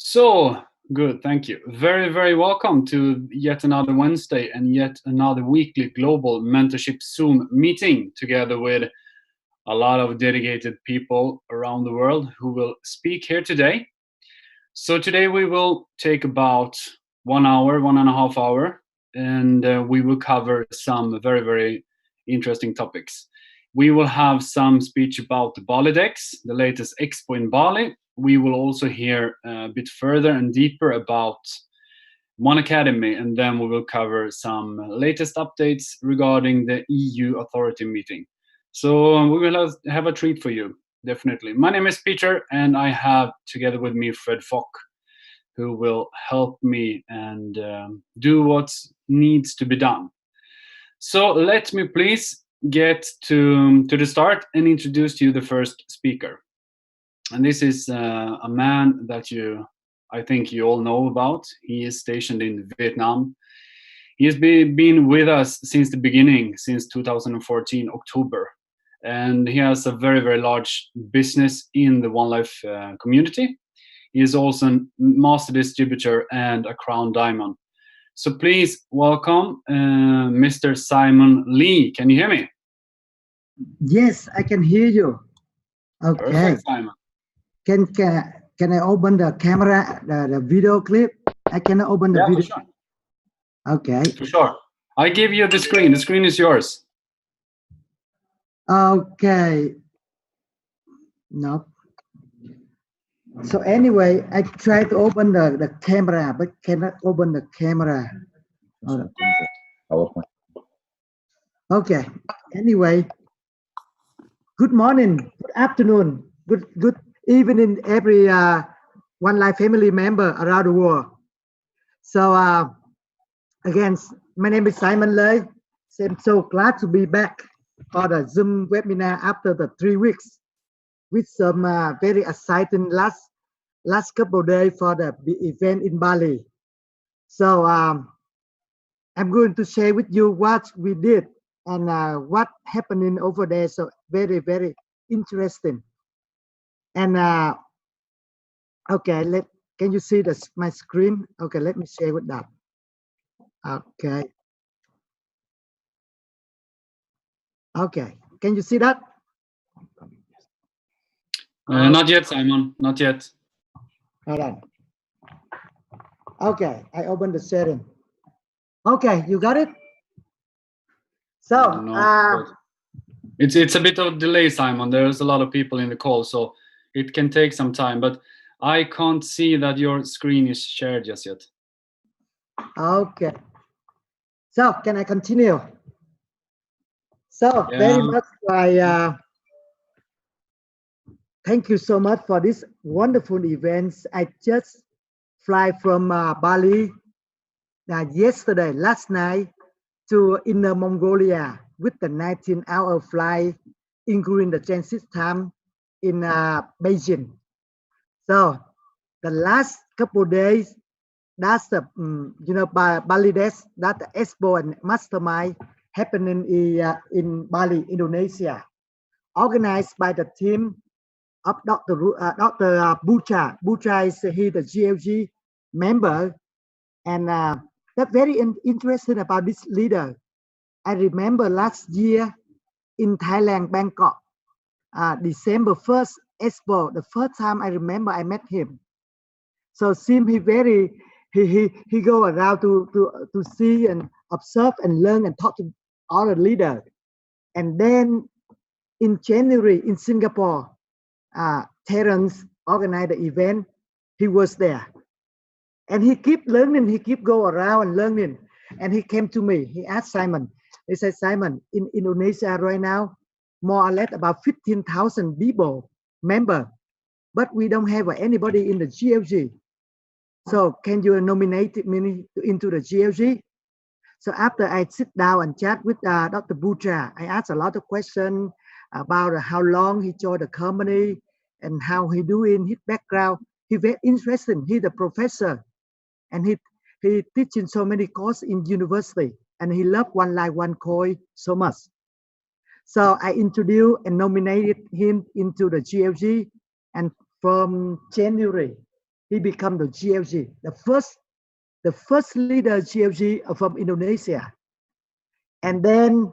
So good, thank you. Very, very welcome to yet another Wednesday and yet another weekly global mentorship Zoom meeting together with a lot of dedicated people around the world who will speak here today. So today we will take about 1 hour, 1.5 hours, and we will cover some very, very interesting topics. We will have some speech about the Bali Dex, the latest expo in Bali. We will also hear a bit further and deeper about One Academy, and then we will cover some latest updates regarding the EU authority meeting. So we will have a treat for you, definitely. My name is Peter, and I have together with me Fred Fock, who will help me and do what needs to be done. So let me please get to the start and introduce to you the first speaker. And this is a man that I think you all know about. He is stationed in Vietnam. He has been with us since the beginning, since 2014, October. And he has a very, very large business in the One Life community. He is also a master distributor and a crown diamond. So please welcome Mr. Simon Lee. Can you hear me? Yes, I can hear you. Okay. Perfect, Simon. Can I open the camera, the video clip? I can open the video. For sure. Okay. For sure. I give you the screen. The screen is yours. Okay. No. So anyway, I try to open the camera, but cannot open the camera. Okay. Anyway, good morning, good afternoon, good evening, every One Life family member around the world. So again, my name is Simon Lee. I'm so glad to be back for the Zoom webinar after the 3 weeks with some very exciting last couple of days for the event in Bali. So I'm going to share with you what we did and what happening over there. So very, very interesting. And okay, can you see my screen? Okay, let me share with that. Okay. Okay, can you see that? Not yet, Simon. Not yet. Hold on. Okay, I opened the setting. Okay, you got it? So it's a bit of delay, Simon. There's a lot of people in the call, so it can take some time, but I can't see that your screen is shared just yet. Okay. So can I continue? So very much thank you so much for this wonderful events. I just fly from Bali yesterday, last night, to Inner Mongolia with the 19-hour flight, including the transit time in Beijing. So the last couple of days, that's the Bali Dex, that the expo and mastermind happening in Bali, Indonesia, organized by the team of Dr. Bucha. Bucha is the GLG member, and that's very interesting about this leader. I remember last year in Thailand, Bangkok, December 1st expo, the first time I remember I met him. So seem he go around to see and observe and learn and talk to other leaders. And then in January in Singapore, Terence organized the event. He was there, and he keep learning. He keep go around and learning. And he came to me. He asked Simon. He said, Simon, in Indonesia right now, more or less about 15,000 people member, but we don't have anybody in the GLG. So can you nominate me into the GLG? So after I sit down and chat with Dr. Bucha, I asked a lot of questions about how long he joined the company and how he doing, his background. He very interesting. He's a professor, and he teaching so many courses in university, and he loved One Life One Coin so much. So I introduced and nominated him into the GLG, and from January he became the GLG, the first leader GLG from Indonesia. And then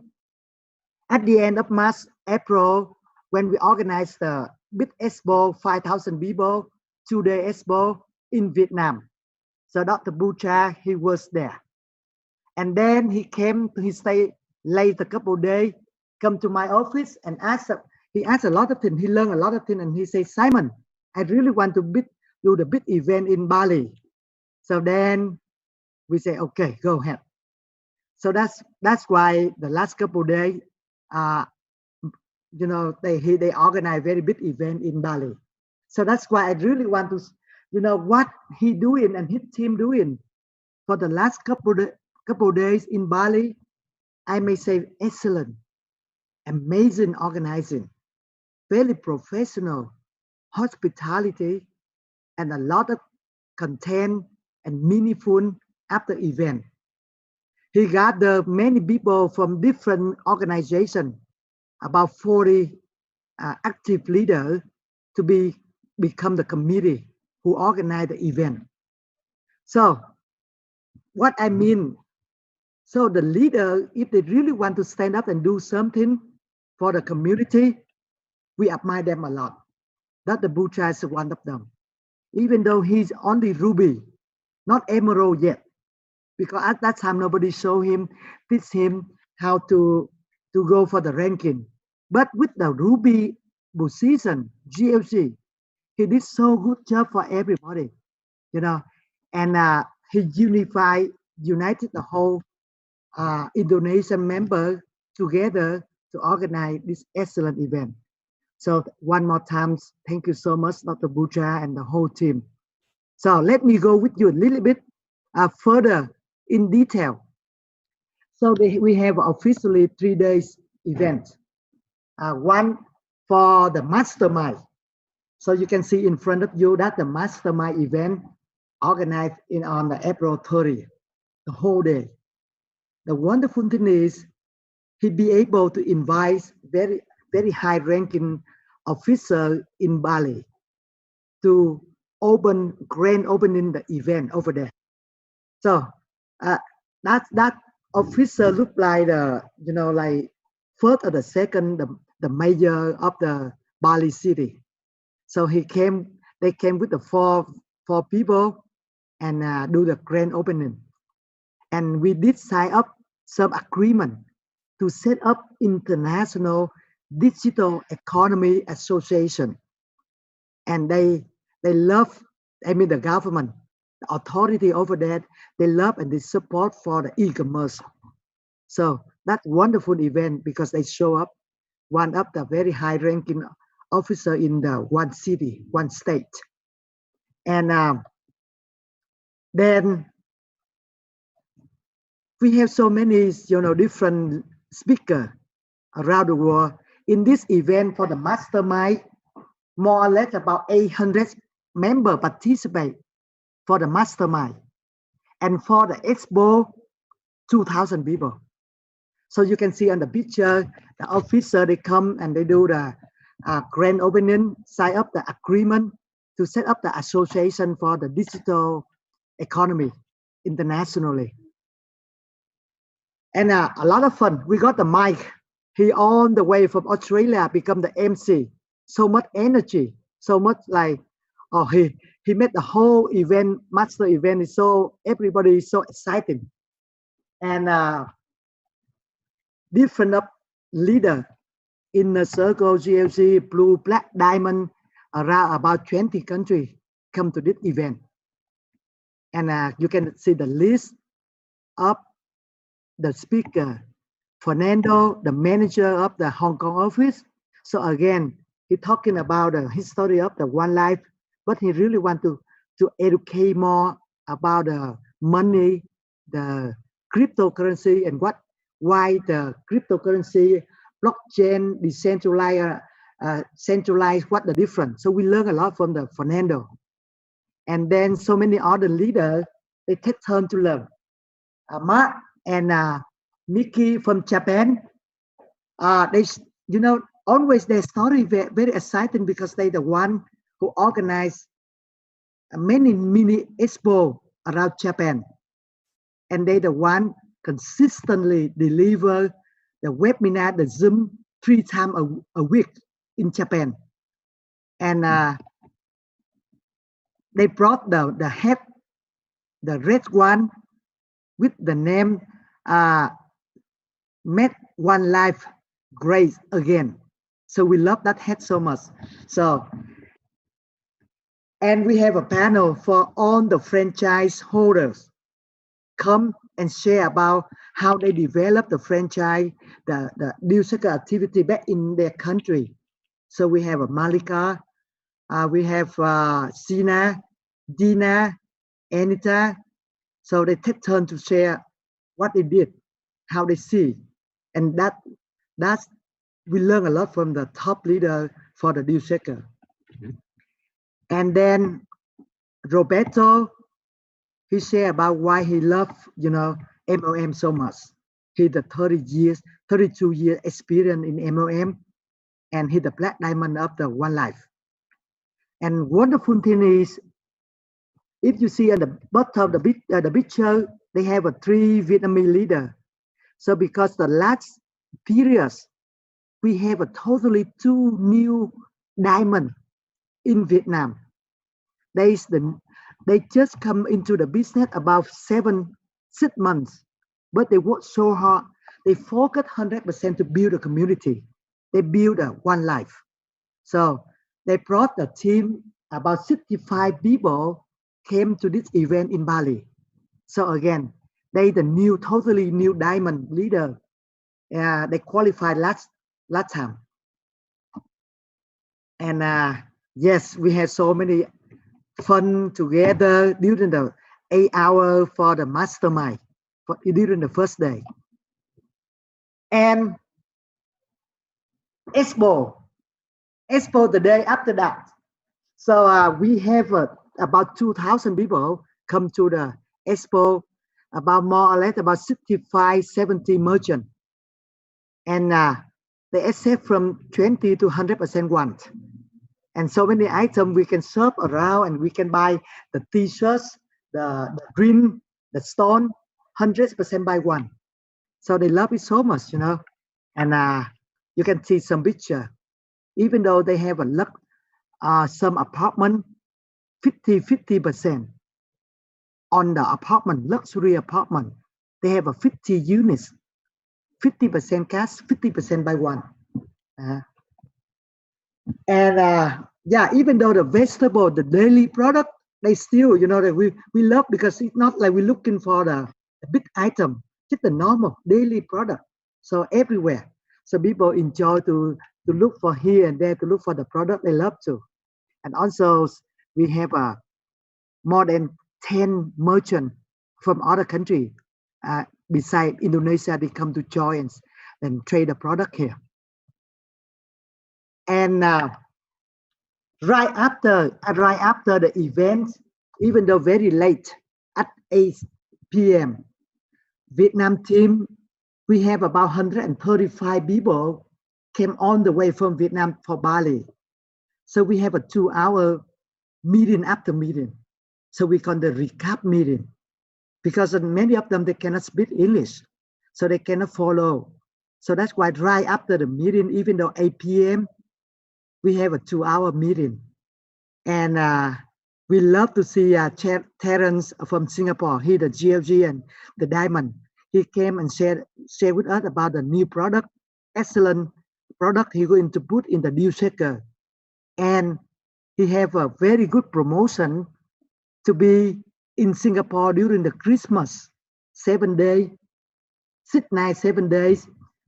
at the end of March, April, when we organized the big expo, 5,000 people, 2-day expo in Vietnam. So Dr. Bucha, he was there. And then he came, he stayed late a couple of days, come to my office and he asked a lot of things, he learned a lot of things, and he said, Simon, I really want to do the big event in Bali. So then we say, okay, go ahead. So that's why the last couple of days, you know, they organize very big event in Bali. So that's why I really want to, you know, what he doing and his team doing for the last couple of days in Bali. I may say excellent, amazing organizing, very professional, hospitality, and a lot of content and meaningful after event. He gathered many people from different organizations, about 40 active leaders to become the committee who organize the event. So what I mean, so the leader, if they really want to stand up and do something for the community, we admire them a lot. Dr. Bucha is one of them. Even though he's only ruby, not emerald yet, because at that time nobody showed him, teach him how to go for the ranking. But with the ruby position, GLC, he did so good job for everybody, you know, and he united the whole Indonesian member together to organize this excellent event. So one more time, thank you so much, Dr. Bucha and the whole team. So let me go with you a little bit further in detail. So we have officially 3 days event. One for the mastermind. So you can see in front of you that the mastermind event organized on the April 30th, the whole day. The wonderful thing is he'd be able to invite very, very high-ranking officials in Bali to grand opening the event over there. So that officer looked like like first or the second, the mayor of the Bali city. So they came with the four people and do the grand opening. And we did sign up some agreement to set up International Digital Economy Association. And they love, the government, the authority over that, they love and they support for the e-commerce. So that's wonderful event because they show up one of the very high ranking officer in the one city, one state. And then we have so many, different speakers around the world. In this event for the mastermind, more or less about 800 members participate for the mastermind. And for the expo, 2,000 people. So you can see on the picture, the officer, they come and they do the grand opening, sign up the agreement to set up the association for the digital economy internationally. And a lot of fun. We got the mic. He on the way from Australia become the MC. So much energy, so much like, he made the whole event, master event is so, everybody is so exciting. And different leader in the circle, GLC, blue, black, diamond, around about 20 countries come to this event. And you can see the list of the speaker, Fernando, the manager of the Hong Kong office. So again, he talking about the history of the One Life, but he really want to educate more about the money, the cryptocurrency, and why the cryptocurrency, blockchain, decentralized, centralized, what the difference. So we learn a lot from the Fernando. And then so many other leaders, they take turn to learn. Mark and Mickey from Japan, they, always their story very, very exciting because they the one who organized many mini expo around Japan, and they the one consistently deliver the webinar, the Zoom 3 times a week in Japan, and they brought the head, the red one with the name "Make One Life Great Again." So we love that head so much. So, and we have a panel for all the franchise holders come and share about how they develop the franchise, the new soccer activity back in their country. So we have a Malika, we have Sina, Dina, Anita. So they take turn to share what they did, how they see, and that's we learn a lot from the top leader for the new soccer. And then Roberto, he shared about why he loved, MLM so much. He the 32 years experience in MLM, and he the black diamond of the One Life. And wonderful thing is, if you see at the bottom of the picture, they have a 3 Vietnamese leader. So because the last periods, we have a totally 2 new diamond in Vietnam. They just come into the business about 6 months, but they work so hard. They focus 100% to build a community. They build a One Life. So they brought the team, about 65 people came to this event in Bali. So again, they the totally new diamond leader. They qualified last time. And yes, we had so many fun together during the 8 hour for the mastermind during the first day. And expo the day after that. So we have about 2,000 people come to the expo, about more or less about 65, 70 merchants. And they accept from 20 to 100% want. And so many items we can shop around, and we can buy the t-shirts, the green, the stone, 100% buy one. So they love it so much, And you can see some picture. Even though they have some apartment, 50% on the apartment, luxury apartment, they have a 50 units, 50% cash, 50% buy one. And yeah, even though the vegetable, the daily product, they still, that we love, because it's not like we're looking for the big item, just the normal daily product. So everywhere, so people enjoy to look for here and there, to look for the product they love to. And also we have more than 10 merchants from other countries. Beside Indonesia, they come to join and trade the product here. And right after the event, even though very late at 8 p.m., Vietnam team, we have about 135 people came on the way from Vietnam for Bali. So we have a 2-hour meeting after meeting. So we call the recap meeting, because many of them, they cannot speak English, so they cannot follow. So that's why right after the meeting, even though 8 p.m., we have a 2-hour meeting. And we love to see Terence from Singapore. He the GLG and the Diamond. He came and shared with us about the new product, excellent product he going to put in the new shaker. And he have a very good promotion to be in Singapore during the Christmas 7 days, 6 nights, 7 days,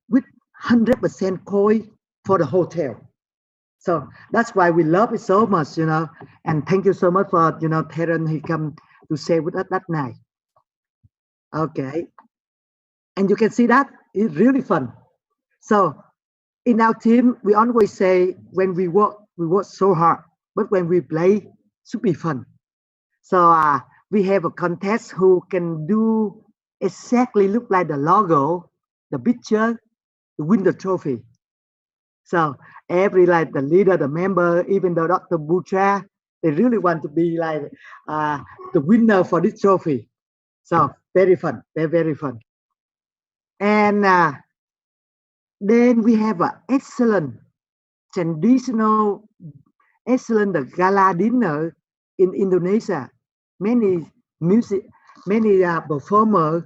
with 100% koi for the hotel. So that's why we love it so much, And thank you so much for, Terence, he come to share with us that night. Okay. And you can see that it's really fun. So in our team, we always say when we work so hard, but when we play, it should be fun. So we have a contest who can do exactly look like the logo, the picture, to win the trophy. So every, like the leader, the member, even the Dr. Bucha, They really want to be like the winner for this trophy. So very fun, very fun. And then we have an traditional, excellent gala dinner in Indonesia. Many music, many performers,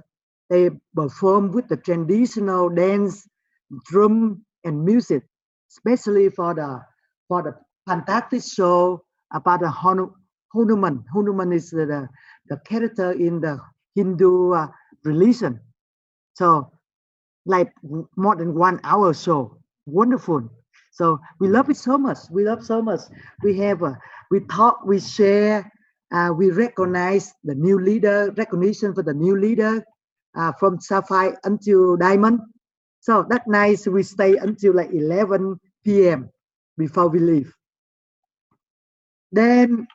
they perform with the traditional dance, drum, and music, especially for the fantastic show about the Hanuman. Hanuman is the character in the Hindu religion. So like more than 1 hour show. Wonderful. So we love it so much. We love so much. We have we talk, we share, we recognize the new leader, recognition for the new leader from sapphire until diamond. So that night we stay until like 11 p.m. before we leave. Then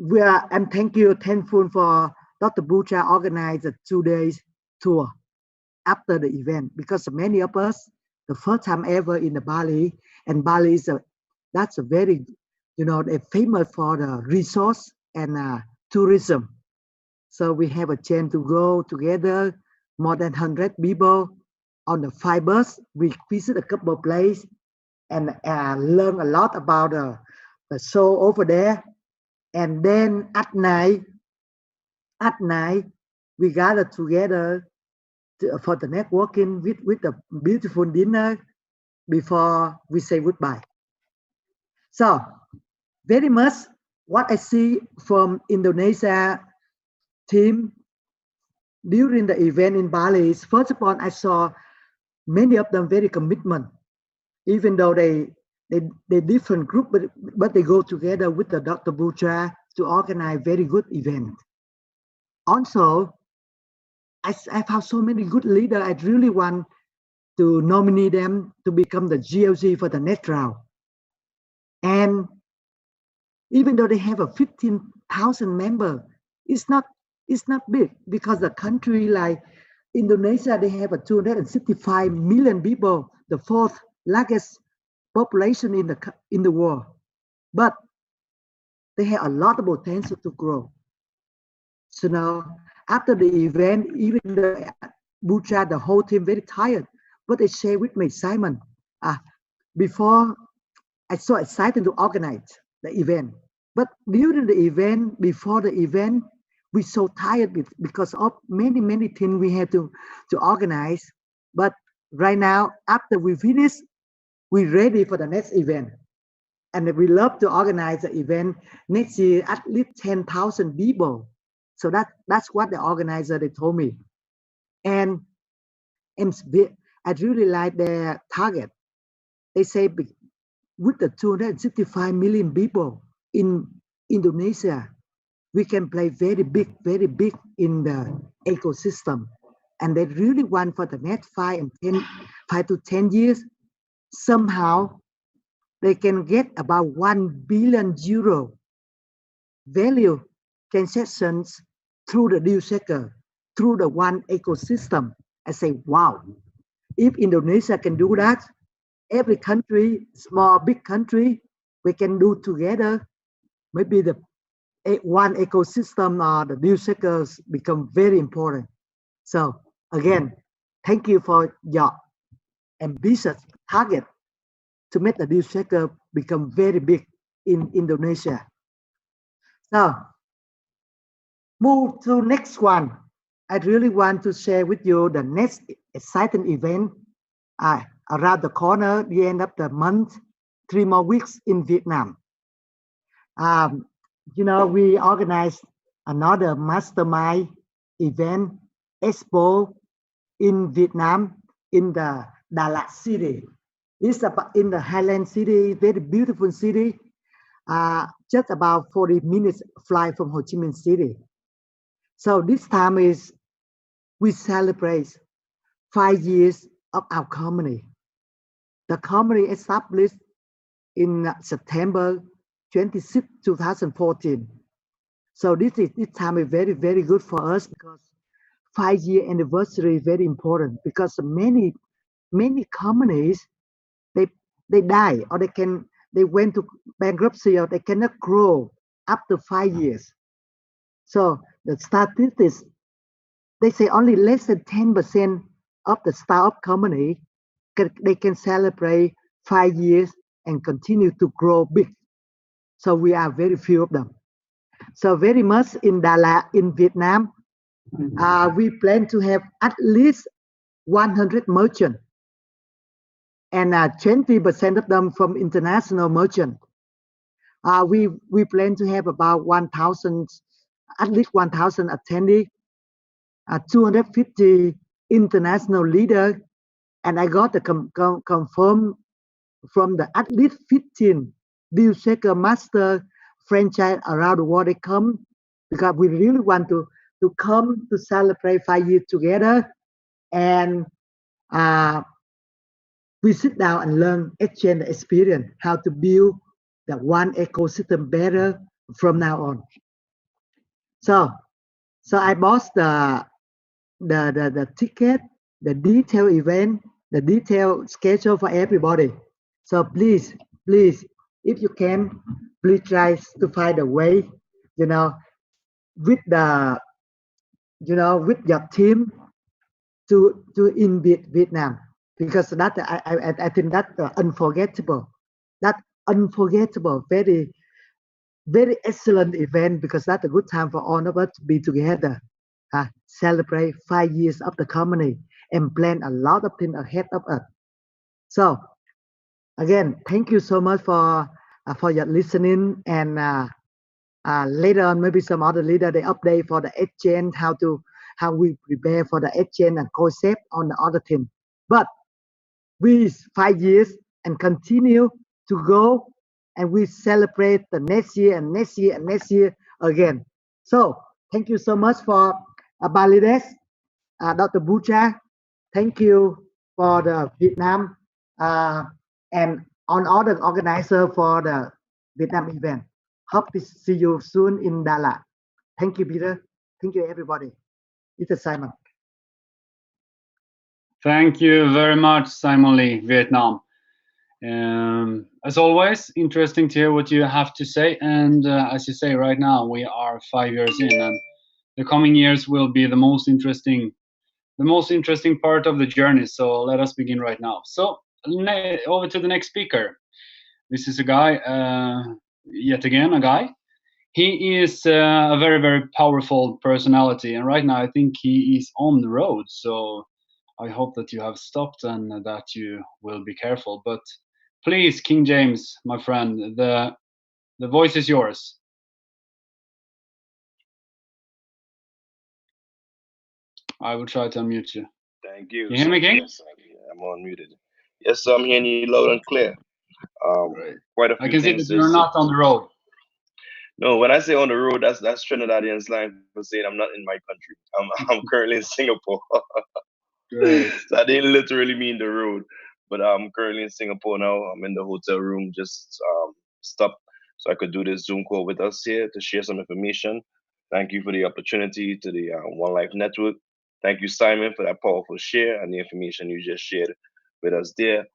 I'm thankful for Dr. Bucha organized a 2 days tour after the event, because many of us, the first time ever in the Bali, and Bali is that's a very, they're famous for the resource and tourism. So we have a chance to go together, more than 100 people on the 5 bus. We visit a couple of places and learn a lot about the show over there. And then at night, we gather together for the networking with a beautiful dinner before we say goodbye. So very much what I see from Indonesia team during the event in Bali is, first of all, I saw many of them very commitment, even though they different group, but they go together with the Dr. Bucha to organize very good event. Also, I found so many good leaders. I really want to nominate them to become the GLG for the next round. And even though they have a 15,000 member, it's not big, because the country like Indonesia, they have a 265 million people, the fourth largest population in the world. But they have a lot of potential to grow. So now, after the event, even the Bucha, the whole team, very tired. But they share with me, Simon, before I so excited to organize the event. But during the event, before the event, we so tired because of many things we had to organize. But right now, after we finish, we're ready for the next event. And we love to organize the event next year, at least 10,000 people. So that's what the organizer, they told me. And I really like their target. They say with the 265 million people in Indonesia, we can play very big in the ecosystem. And they really want for the next 5 to 10 years, somehow they can get about 1 billion euro value transactions through the deal checker, through the one ecosystem. I say, wow, if Indonesia can do that, every country, small, big country, we can do together. Maybe the one ecosystem or the deal checkers become very important. So again, thank you for your ambitious target to make the deal checker become very big in Indonesia. So move to next one. I really want to share with you the next exciting event around the corner, the end of the month, 3 more weeks in Vietnam. We organized another mastermind event, expo in Vietnam, in the Đà Lạt city. It's in the Highland city, very beautiful city, just about 40 minutes flight from Ho Chi Minh City. So this time we celebrate 5 years of our company. The company established in September 26, 2014. So this time is very good for us, because 5-year anniversary is very important, because many companies they die, or they went to bankruptcy, or they cannot grow after 5 years. So the statistics, they say only less than 10% of the startup company they can celebrate 5 years and continue to grow big. So we are very few of them. So very much in Đà Lạt, in Vietnam, we plan to have at least 100 merchants, and 20% of them from international merchants. We plan to have about 1,000, at least 1,000 attendees, 250 international leaders, and I got the confirm from the at least 15 deal shaker master franchise around the world. They come because we really want to come to celebrate 5 years together, and we sit down and learn, exchange the experience, how to build the one ecosystem better from now on. So I bought the ticket, the detailed event, the detailed schedule for everybody. So please, if you can, please try to find a way, you know, with the, with your team to invite Vietnam, because that I think that unforgettable, that unforgettable, very very excellent event, because that's a good time for all of us to be together, celebrate 5 years of the company and plan a lot of things ahead of us. So again, thank you so much for your listening, and later on maybe some other leader they update for the exchange, how we prepare for the exchange and concept on the other team. But we 5 years and continue to go, and we celebrate the next year and next year and next year again. So thank you so much for Bangladesh, Dr. Bucha. Thank you for the Vietnam, and on all the organizer for the Vietnam event. Hope to see you soon in Đà Lạt. Thank you, Peter. Thank you, everybody. It's Simon. Thank you very much, Simon Lee, Vietnam. As always, interesting to hear what you have to say. And as you say, right now we are 5 years in, and the coming years will be the most interesting part of the journey. So let us begin right now. So over to the next speaker. This is a guy, yet again a guy. He is a very, very powerful personality, and right now I think he is on the road. So I hope that you have stopped and that you will be careful. But please, King James, my friend, the voice is yours. I will try to unmute you. Thank you. Can you hear me, King? Yes, I'm unmuted. Yes, I'm hearing you loud and clear. Great. Quite a I few can see things that to you're say. not on the road. No, when I say on the road, that's Trinidadian slang for saying I'm not in my country. I'm currently in Singapore. Great. So I didn't literally mean the road, but I'm currently in Singapore now. I'm in the hotel room, just stopped so I could do this Zoom call with us here to share some information. Thank you for the opportunity to the One Life Network. Thank you, Simon, for that powerful share and the information you just shared with us there.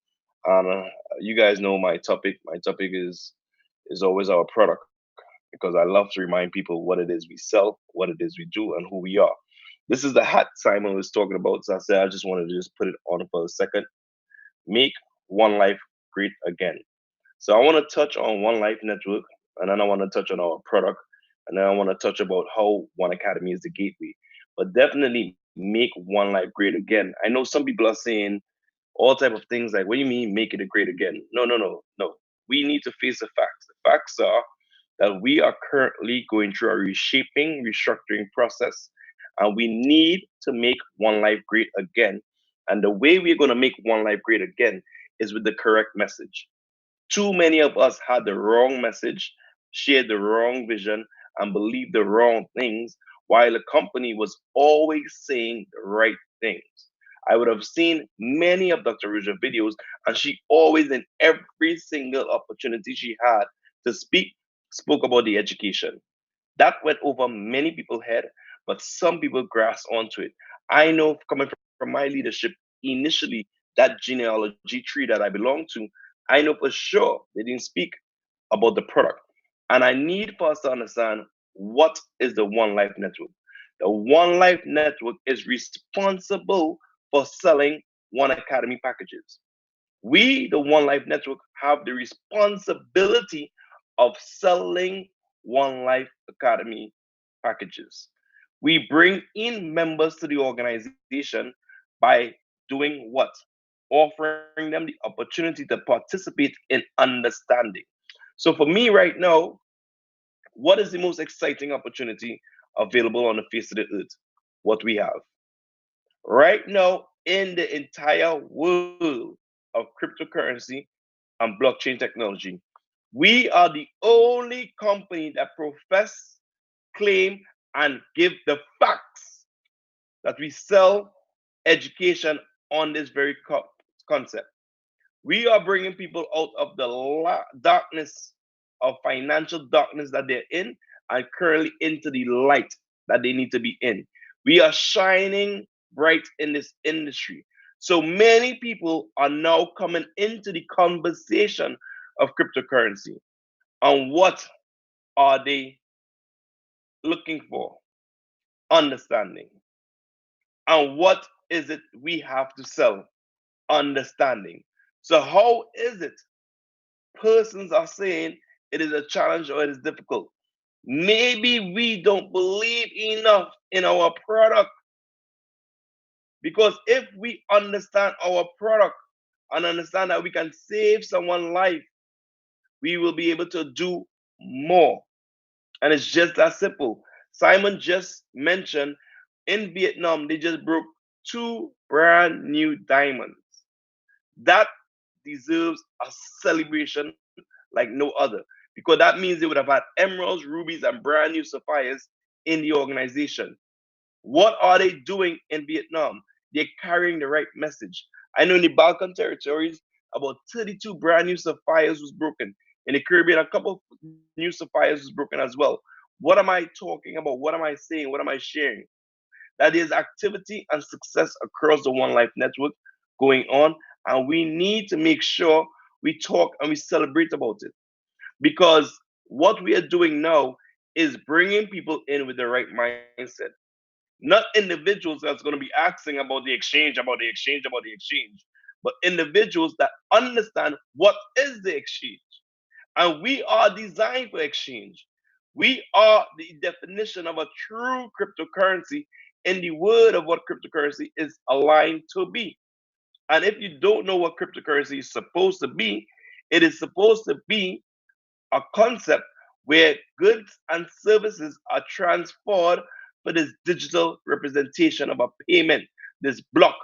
You guys know my topic. My topic is always our product, because I love to remind people what it is we sell, what it is we do, and who we are. This is the hat Simon was talking about. So I said I just wanted to just put it on for a second. Make One Life great again. So I want to touch on One Life Network, and then I want to touch on our product, and then I want to touch about how One Academy is the gateway. But definitely make One Life great again. I know some people are saying all type of things like, what do you mean make it a great again? No. We need to face the facts. The facts are that we are currently going through a reshaping, restructuring process, and we need to make One Life great again. And the way we're going to make One Life great again is with the correct message. Too many of us had the wrong message, shared the wrong vision, and believed the wrong things, while the company was always saying the right things. I would have seen many of Dr. Ruja's videos, and she always, in every single opportunity she had to speak, spoke about the education. That went over many people's head, but some people grasped onto it. I know coming from my leadership, initially, that genealogy tree that I belong to, I know for sure they didn't speak about the product. And I need for us to understand what is the One Life Network. The One Life Network is responsible for selling One Academy packages. We, the One Life Network, have the responsibility of selling One Life Academy packages. We bring in members to the organization by doing what? Offering them the opportunity to participate in understanding. So for me right now, what is the most exciting opportunity available on the face of the earth? What we have right now in the entire world of cryptocurrency and blockchain technology, we are the only company that profess, claim, and give the facts that we sell education on this very concept. We are bringing people out of the darkness of financial darkness that they're in and currently into the light that they need to be in. We are shining bright in this industry. So many people are now coming into the conversation of cryptocurrency. And what are they looking for? Understanding. And what is it we have to sell? Understanding. So, how is it persons are saying it is a challenge or it is difficult? Maybe we don't believe enough in our product, because if we understand our product and understand that we can save someone's life, we will be able to do more. And it's just that simple. Simon just mentioned in Vietnam, they just broke two brand new diamonds. That deserves a celebration like no other, because that means they would have had emeralds, rubies, and brand new sapphires in the organization. What are they doing in Vietnam? They're carrying the right message. I know in the Balkan territories, about 32 brand new sapphires was broken. In the Caribbean, a couple of new sapphires was broken as well. What am I talking about? What am I saying? What am I sharing? That there's activity and success across the One Life Network going on, and we need to make sure we talk and we celebrate about it, because what we are doing now is bringing people in with the right mindset, not individuals that's going to be asking about the exchange, about the exchange, about the exchange, but individuals that understand what is the exchange. And we are designed for exchange. We are the definition of a true cryptocurrency in the word of what cryptocurrency is aligned to be. And if you don't know what cryptocurrency is supposed to be, it is supposed to be a concept where goods and services are transferred for this digital representation of a payment, this block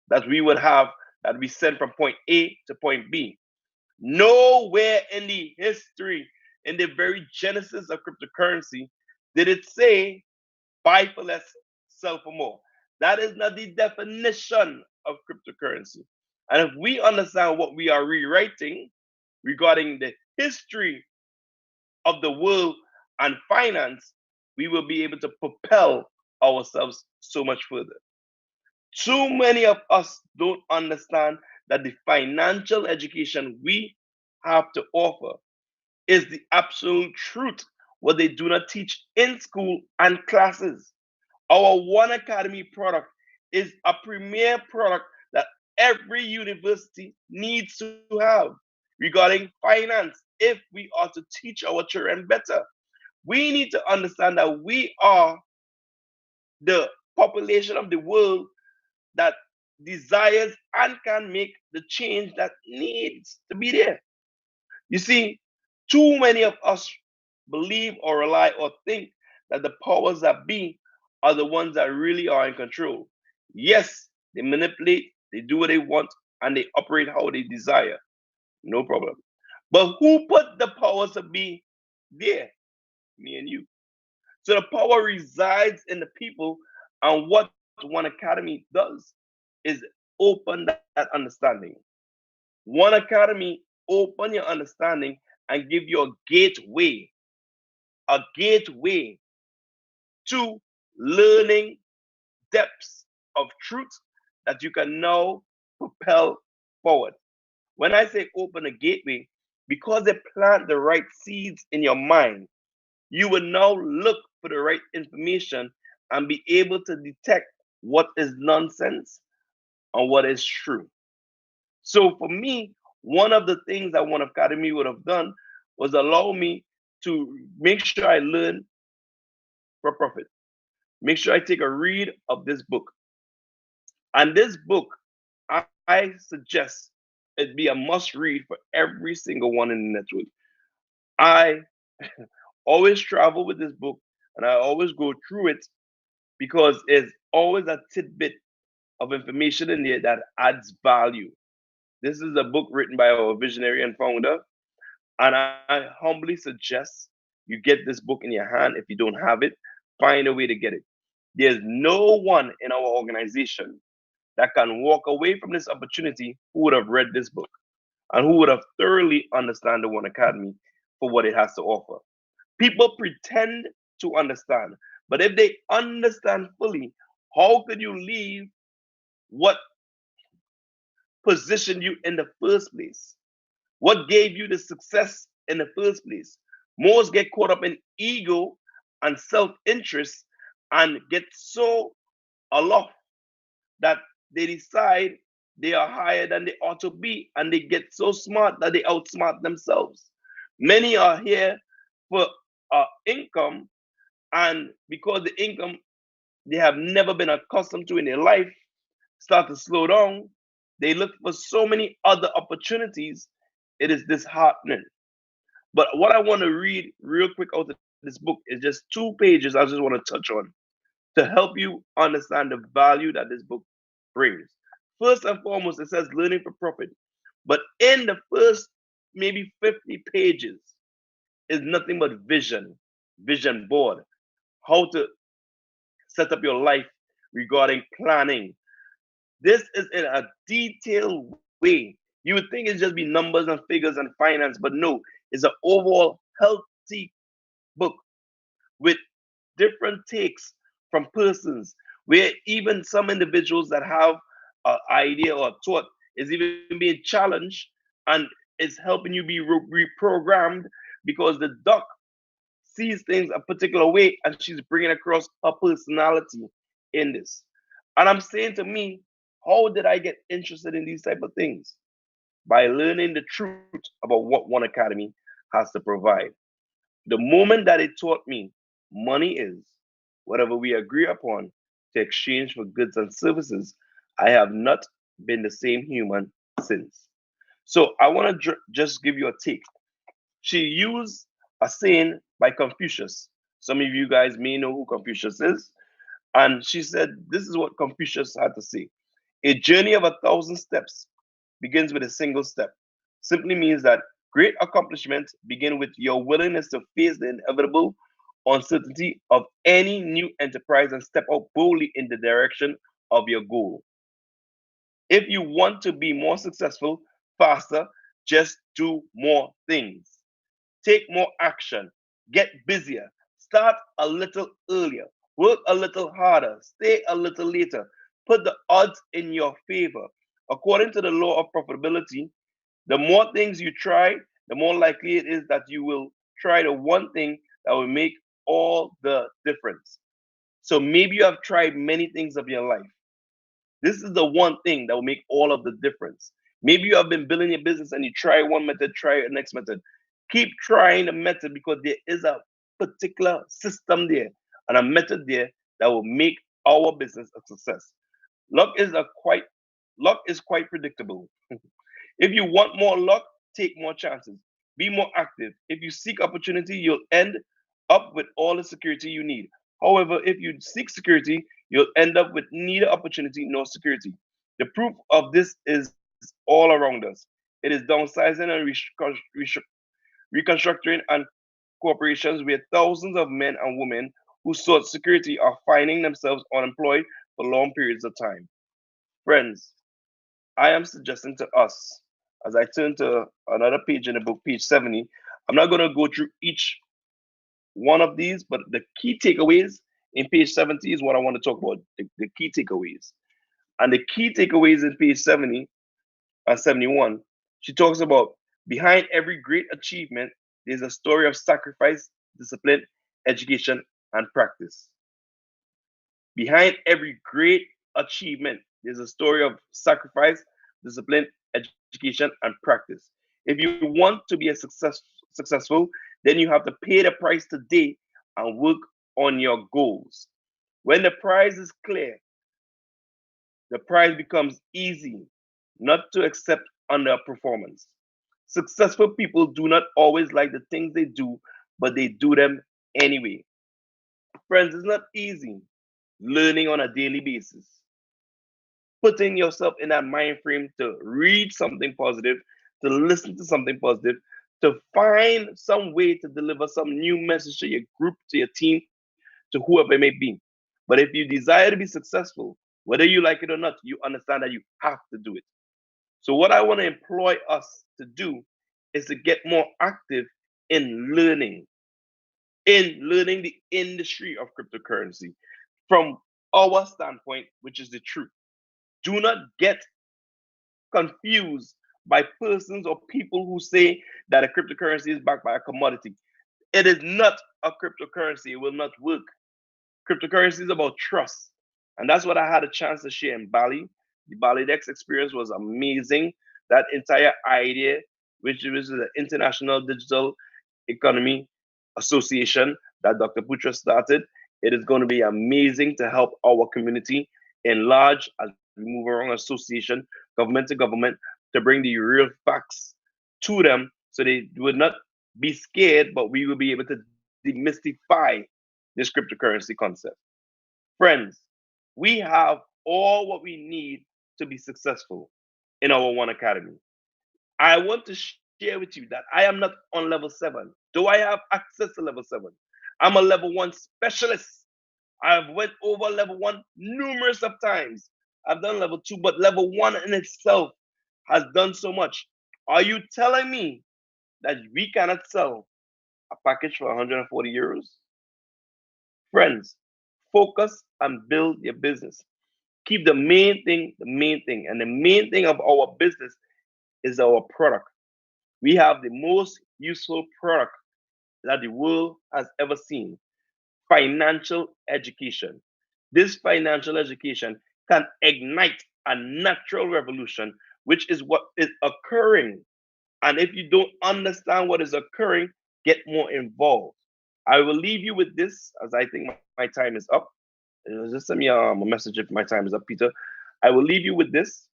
that we would have that we send from point A to point B. Nowhere in the history, in the very genesis of cryptocurrency, did it say buy for less, sell for more. That is not the definition of cryptocurrency. And if we understand what we are rewriting regarding the history of the world and finance, we will be able to propel ourselves so much further. Too many of us don't understand that the financial education we have to offer is the absolute truth, what they do not teach in school and classes. Our One Academy product is a premier product that every university needs to have regarding finance if we are to teach our children better. We need to understand that we are the population of the world that desires and can make the change that needs to be there. You see, too many of us believe or rely or think that the powers that be are the ones that really are in control. Yes, they manipulate, they do what they want, and they operate how they desire. No problem. But who put the powers that be there? Me and you. So the power resides in the people, and what One Academy does is open that understanding. One Academy open your understanding and give you a gateway to learning depths of truth that you can now propel forward. When I say open a gateway, because they plant the right seeds in your mind, you will now look for the right information and be able to detect what is nonsense and what is true. So for me, one of the things that One Academy would have done was allow me to make sure I learn for profit. Make sure I take a read of this book. And this book, I suggest it be a must read for every single one in the network. I always travel with this book and I always go through it because it's always a tidbit of information in there that adds value. This is a book written by our visionary and founder, and I humbly suggest you get this book in your hand. If you don't have it, find a way to get it. There's no one in our organization that can walk away from this opportunity who would have read this book and who would have thoroughly understand the One Academy for what it has to offer. People pretend to understand, but if they understand fully, how could you leave what positioned you in the first place? What gave you the success in the first place? Most get caught up in ego and self interest and get so aloft that they decide they are higher than they ought to be and they get so smart that they outsmart themselves. Many are here for income, and because the income they have never been accustomed to in their life start to slow down, they look for so many other opportunities. It is disheartening. But what I want to read real quick out of this book is just 2 pages I just want to touch on to help you understand the value that this book brings. First and foremost, it says learning for profit. But in the first maybe 50 pages is nothing but vision board, how to set up your life regarding planning. This is in a detailed way. You would think it's just be numbers and figures and finance, but no, it's an overall healthy book with different takes from persons, where even some individuals that have an idea or a thought is even being challenged and is helping you be reprogrammed because the duck sees things a particular way and she's bringing across her personality in this. And I'm saying to me, how did I get interested in these type of things? By learning the truth about what One Academy has to provide. The moment that it taught me money is whatever we agree upon to exchange for goods and services, I have not been the same human since. So I want to just give you a take. She used a saying by Confucius. Some of you guys may know who Confucius is. And she said, this is what Confucius had to say. A journey of 1,000 steps begins with a single step. Simply means that great accomplishments begin with your willingness to face the inevitable uncertainty of any new enterprise and step out boldly in the direction of your goal. If you want to be more successful, faster, just do more things. Take more action. Get busier. Start a little earlier. Work a little harder. Stay a little later. Put the odds in your favor. According to the law of profitability, the more things you try, the more likely it is that you will try the one thing that will make all the difference. So maybe you have tried many things of your life. This is the one thing that will make all of the difference. Maybe you have been building your business and you try one method, try the next method. Keep trying the method because there is a particular system there and a method there that will make our business a success. Luck is a quite Luck is quite predictable. If you want more luck, take more chances. Be more active. If you seek opportunity, you'll end up with all the security you need. However, if you seek security, you'll end up with neither opportunity nor security. The proof of this is all around us. It is downsizing and reconstructing and corporations where thousands of men and women who sought security are finding themselves unemployed for long periods of time. Friends, I am suggesting to us, as I turn to another page in the book, page 70, I'm not going to go through each one of these, but the key takeaways in page 70 is what I want to talk about, the key takeaways. And the key takeaways in page 70 and 71, she talks about Behind every great achievement, there's a story of sacrifice, discipline, education, and practice. Behind every great achievement, there's a story of sacrifice, discipline, education, and practice. If you want to be a successful, then you have to pay the price today and work on your goals. When the price is clear, the price becomes easy not to accept underperformance. Successful people do not always like the things they do, but they do them anyway. Friends, it's not easy learning on a daily basis, putting yourself in that mind frame to read something positive, to listen to something positive, to find some way to deliver some new message to your group, to your team, to whoever it may be. But if you desire to be successful, whether you like it or not, you understand that you have to do it. So, what I want to employ us to do is to get more active in learning the industry of cryptocurrency from our standpoint, which is the truth. Do not get confused by persons or people who say that a cryptocurrency is backed by a commodity. It is not a cryptocurrency. It will not work. Cryptocurrency is about trust. And that's what I had a chance to share in Bali. The Bali Dex experience was amazing. That entire idea, which is the International Digital Economy Association that Dr. Putra started, it is going to be amazing to help our community enlarge as we move around association, government to government, to bring the real facts to them so they would not be scared, but we will be able to demystify this cryptocurrency concept. Friends, we have all what we need to be successful in our One Academy. I want to share with you that I am not on level 7. Do I have access to level 7? I'm a level 1 specialist. I've went over level 1 numerous of times. I've done level 2, but level 1 in itself has done so much. Are you telling me that we cannot sell a package for 140 euros? Friends, focus and build your business. Keep the main thing. And the main thing of our business is our product. We have the most useful product that the world has ever seen: financial education. This financial education can ignite a natural revolution, which is what is occurring. And if you don't understand what is occurring, get more involved. I will leave you with this, as I think my time is up. Just send me a message if my time is up, Peter. I will leave you with this.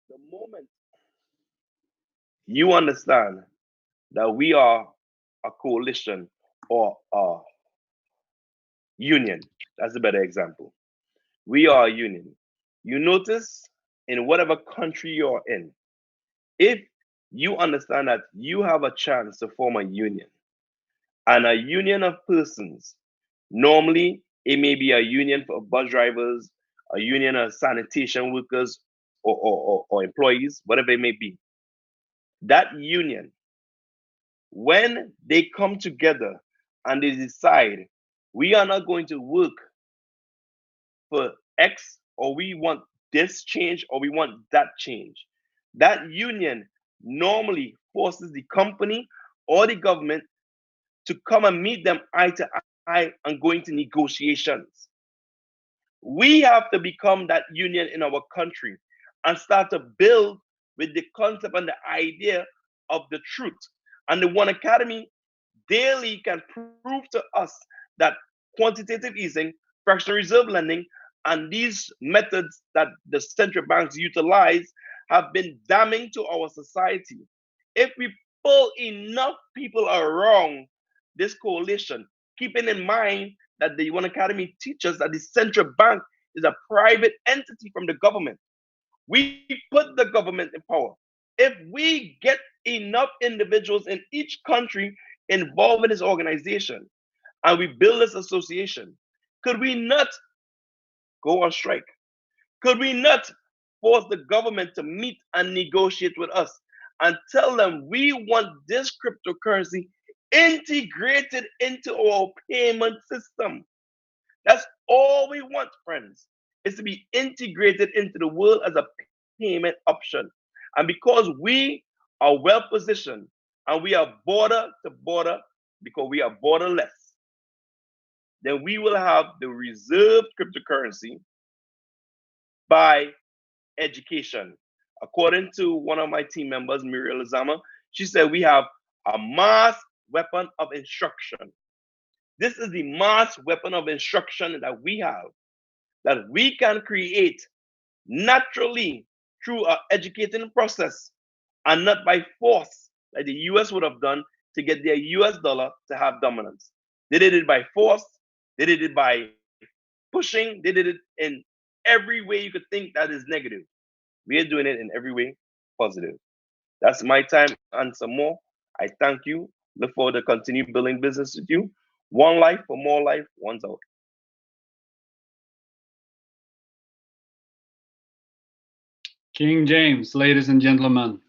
The moment you understand that we are a coalition or a union, that's a better example. We are a union. You notice in whatever country you're in, if you understand that you have a chance to form a union, and a union of persons, normally it may be a union for bus drivers, a union of sanitation workers, or employees, whatever it may be. That union, when they come together and they decide we are not going to work for X, or we want this change, or we want that change, that union normally forces the company or the government to come and meet them eye to eye and go into negotiations. We have to become that union in our country and start to build with the concept and the idea of the truth. And the One Academy daily can prove to us that quantitative easing, fractional reserve lending, and these methods that the central banks utilize have been damning to our society. If we pull enough people around this coalition, keeping in mind that the One Academy teaches that the central bank is a private entity from the government. We put the government in power. If we get enough individuals in each country involved in this organization and we build this association, could we not go on strike? Could we not force the government to meet and negotiate with us and tell them we want this cryptocurrency integrated into our payment system? That's all we want, friends, is to be integrated into the world as a payment option. And because we are well positioned and we are border to border, because we are borderless, then we will have the reserved cryptocurrency by education. According to one of my team members, Muriel Azama, she said we have a mass weapon of instruction. This is the mass weapon of instruction that we have, that we can create naturally through our educating process and not by force, like the US would have done to get their US dollar to have dominance. They did it by force, they did it by pushing, they did it in every way you could think that is negative. We are doing it in every way positive. That's my time and some more. I thank you. Look forward to continue building business with you. One life for more life, one's out. King James, ladies and gentlemen,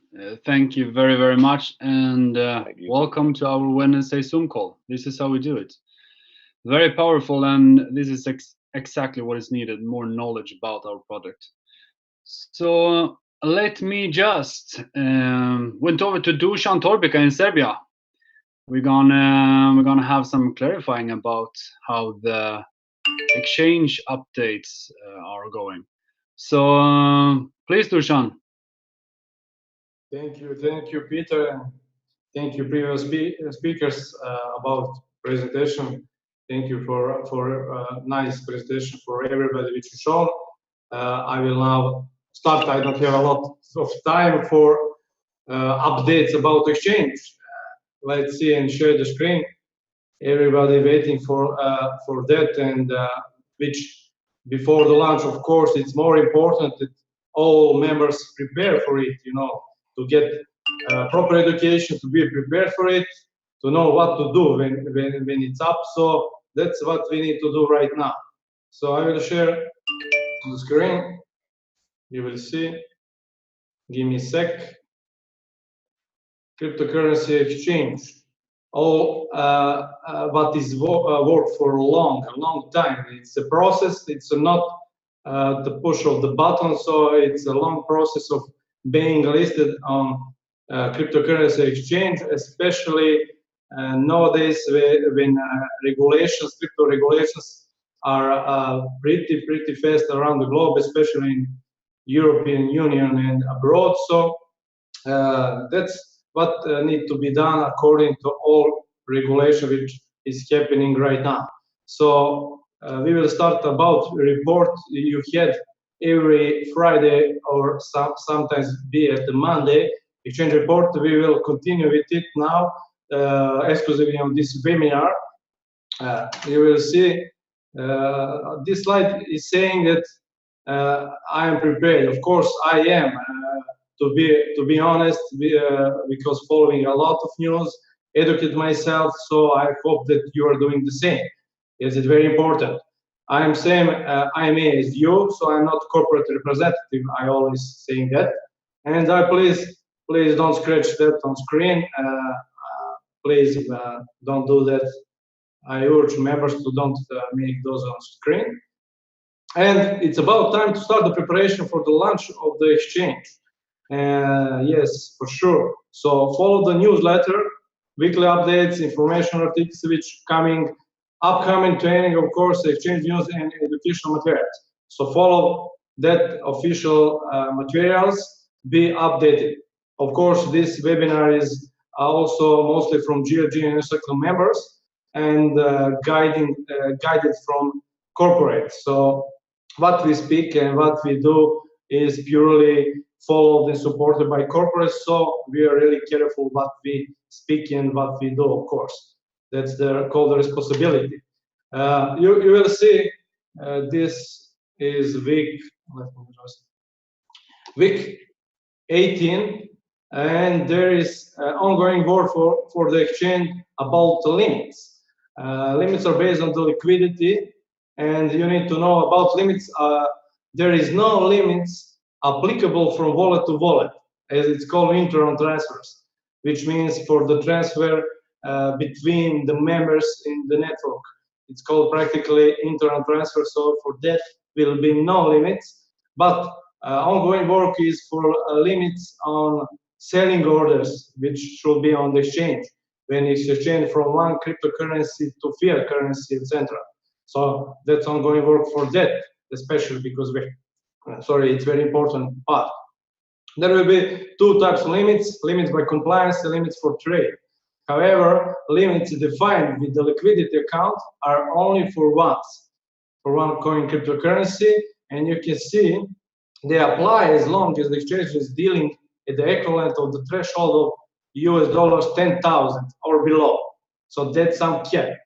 thank you very, very much, and welcome to our Wednesday Zoom call. This is how we do it. Very powerful, and this is exactly what is needed, more knowledge about our product. So let me just went over to Dusan Torbica in Serbia. We're gonna have some clarifying about how the exchange updates are going. So please, Dusan. Thank you, Peter. Thank you, previous speakers about presentation. Thank you for nice presentation for everybody which you shown. I will now start. I don't have a lot of time for updates about exchange. Let's see and share the screen. Everybody waiting for that, and which before the launch, of course, it's more important that all members prepare for it. You know, to get proper education, to be prepared for it, to know what to do when it's up. So that's what we need to do right now. So I will share the screen. You will see. Give me a sec. Cryptocurrency exchange. All what is work for a long time. It's a process. It's not the push of the button. So it's a long process of being listed on cryptocurrency exchange, especially nowadays when regulations, crypto regulations are pretty fast around the globe, especially in European Union and abroad. So that's what need to be done according to all regulation which is happening right now. So we will start about report you had every Friday or sometimes be at the Monday exchange report. We will continue with it now exclusively on this webinar. You will see this slide is saying that I am prepared. Of course, I am. To be honest, because following a lot of news, educate myself. So I hope that you are doing the same. Yes, it's very important. I am same IMA as you, so I'm not corporate representative. I always saying that. And please don't scratch that on screen. Please don't do that. I urge members to don't make those on screen. And it's about time to start the preparation for the launch of the exchange. Yes, for sure. So follow the newsletter, weekly updates, information articles which upcoming training, of course, exchange news and educational materials. So follow that official materials, be updated. Of course, this webinar is also mostly from GLG and Circle members and guided from corporate. So what we speak and what we do is purely followed and supported by corporates, so we are really careful what we speak and what we do, of course. That's called the responsibility. You will see this is week 18, and there is ongoing work for the exchange about the limits. Limits are based on the liquidity, and you need to know about limits. There is no limits applicable from wallet to wallet, as it's called internal transfers, which means for the transfer between the members in the network. It's called practically internal transfer, so for that will be no limits. But ongoing work is for limits on selling orders, which should be on the exchange when it's exchanged from one cryptocurrency to fiat currency, etc. So that's ongoing work for that, especially because it's very important part. There will be two types of limits by compliance and limits for trade. However, limits defined with the liquidity account are only for one coin cryptocurrency, and you can see they apply as long as the exchange is dealing at the equivalent of the threshold of US $10,000 or below. So that's some cap.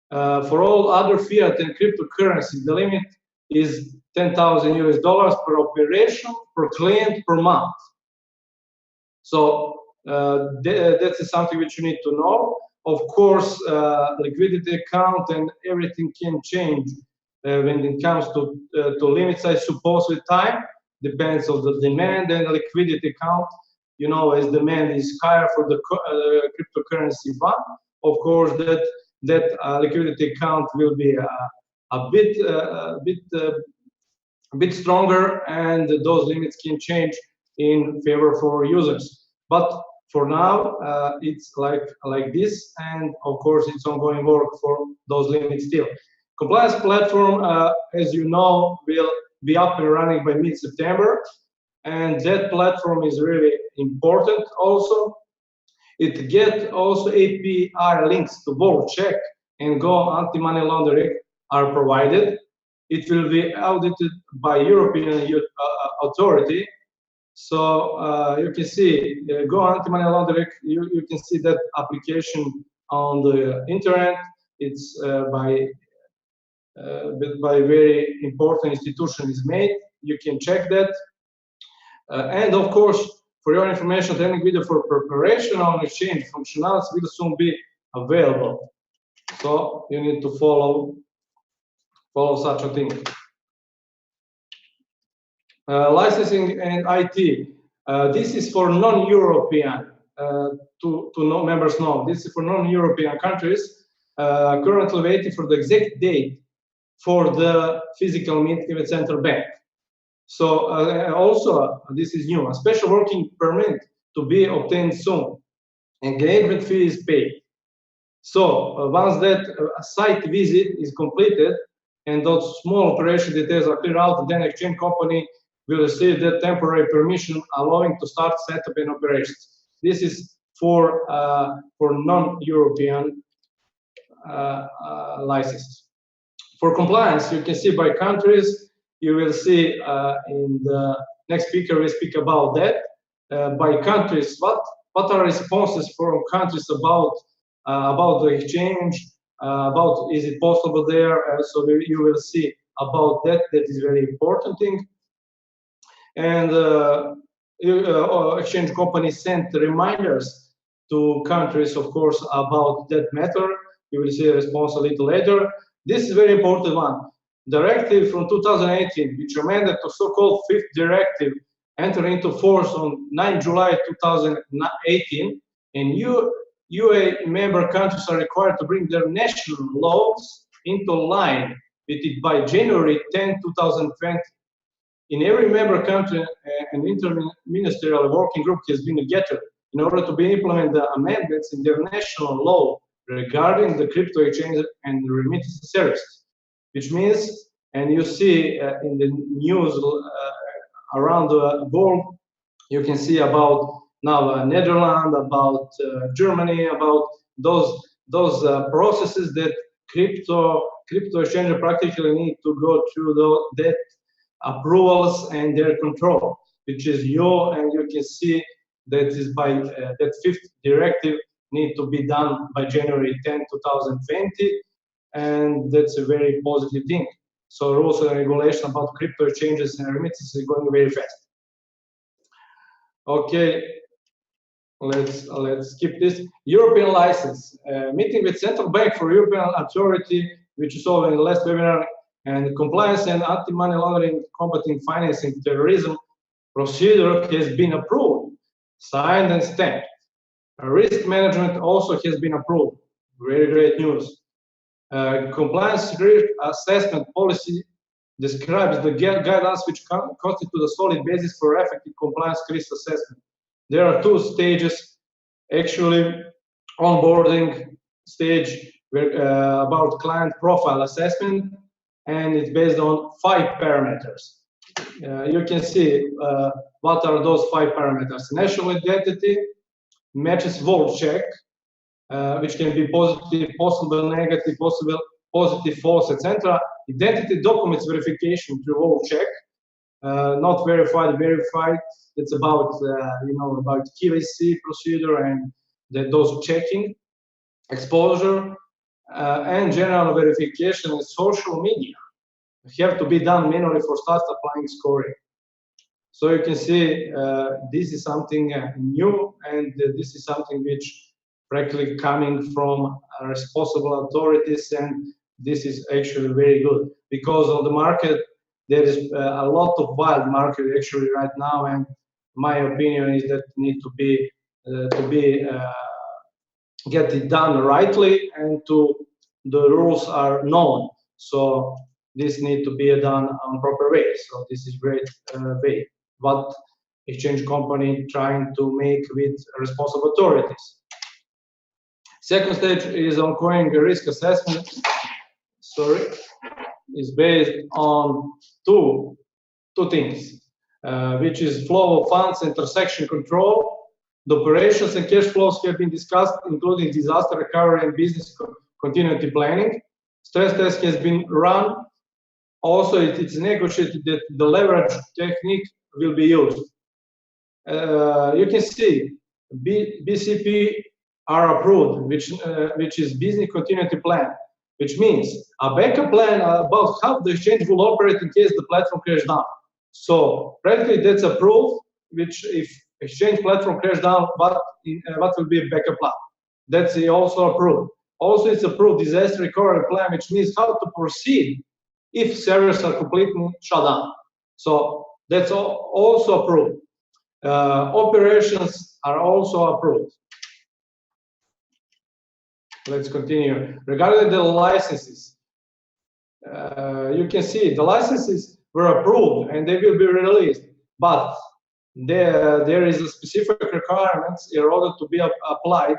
For all other fiat and cryptocurrencies, the limit is $10,000 per operation per client per month. So that's something which you need to know. Of course, liquidity account and everything can change when it comes to limits, I suppose, with time. Depends on the demand and the liquidity account. You know, as demand is higher for the cryptocurrency one, of course, that liquidity account will be a bit stronger, and those limits can change in favor for users. But for now, it's like this, and of course, it's ongoing work for those limits still. Compliance platform, as you know, will be up and running by mid-September, and that platform is really important also. It gets also API links to both check and go anti-money laundering are provided. It will be audited by European authority. So you can see go anti-money laundering. You can see that application on the internet. It's by very important institution is made. You can check that. And of course, for your information, training video for preparation on exchange functionalities will soon be available. So you need to follow such a thing. Licensing and IT. This is for non-European, to members know. This is for non-European countries. Currently waiting for the exact date for the physical meeting with central bank. So also, this is new, a special working permit to be obtained soon. Engagement fee is paid. So once that site visit is completed and those small operation details are cleared out, then exchange company will receive that temporary permission allowing to start setup and operations. This is for non-European licenses. For compliance, you can see by countries. You will see in the next speaker, we speak about that. By countries, what are responses from countries about the exchange, about is it possible there? So you will see about that. That is very important thing. And exchange companies sent reminders to countries, of course, about that matter. You will see a response a little later. This is a very important one. Directive from 2018, which amended to so-called fifth directive, entered into force on 9 July 2018, and UA member countries are required to bring their national laws into line with it by January 10, 2020. In every member country, an interministerial working group has been gathered in order to be implement the amendments in their national law regarding the crypto exchange and remittance services. Which means, and you see in the news around the world, you can see about now Netherlands, about Germany, about those processes that crypto exchange practically need to go through that approvals and their control, which is and you can see that is by that fifth directive need to be done by January 10, 2020. And that's a very positive thing. So rules and regulation about crypto exchanges and remittances is going very fast. Okay, let's skip this. European license. Meeting with Central Bank for European Authority, which you saw in the last webinar, and compliance and anti-money laundering, combating financing terrorism procedure has been approved, signed and stamped. Risk management also has been approved. Very great news. Compliance risk assessment policy describes the guidelines which constitute a solid basis for effective compliance risk assessment. There are two stages, actually, onboarding stage about client profile assessment, and it's based on 5 parameters. You can see what are those 5 parameters. National identity, matches world check, which can be positive, possible negative, possible positive, false, etc. Identity documents verification through world check, not verified, verified. It's about about KYC procedure and those checking, exposure, and general verification in social media have to be done manually for start applying scoring. So you can see this is something new, and this is something which practically coming from responsible authorities, and this is actually very good, because on the market there is a lot of wild market actually right now, and my opinion is that need to be get it done rightly, and the rules are known. So this need to be done on proper way. So this is great way what exchange company trying to make with responsible authorities. Second stage is ongoing risk assessment. Sorry, is based on two things, which is flow of funds and transaction control. The operations and cash flows have been discussed, including disaster recovery and business continuity planning. Stress test has been run. Also, it's negotiated that the leverage technique will be used. You can see BCP are approved, which is business continuity plan, which means a backup plan about how the exchange will operate in case the platform crashes down. So practically that's approved, which if exchange platform crashes down, what will be a backup plan? That's also approved. Also, it's approved disaster recovery plan, which means how to proceed if servers are completely shut down. So that's also approved. Operations are also approved. Let's continue. Regarding the licenses, you can see the licenses were approved and they will be released, but there is a specific requirements in order to be applied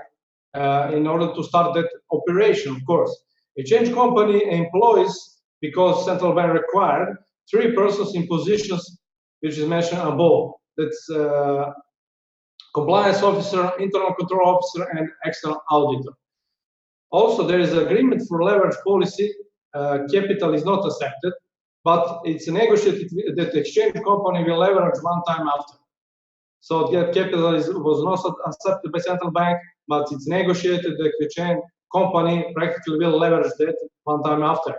in order to start that operation. Of course, exchange company employs, because central bank required, 3 persons in positions which is mentioned above. That's compliance officer, internal control officer, and external auditor. Also, there is agreement for leverage policy. Capital is not accepted, but it's negotiated that the exchange company will leverage one time after. So that capital was not accepted by central bank, but it's negotiated that the exchange company practically will leverage that one time after.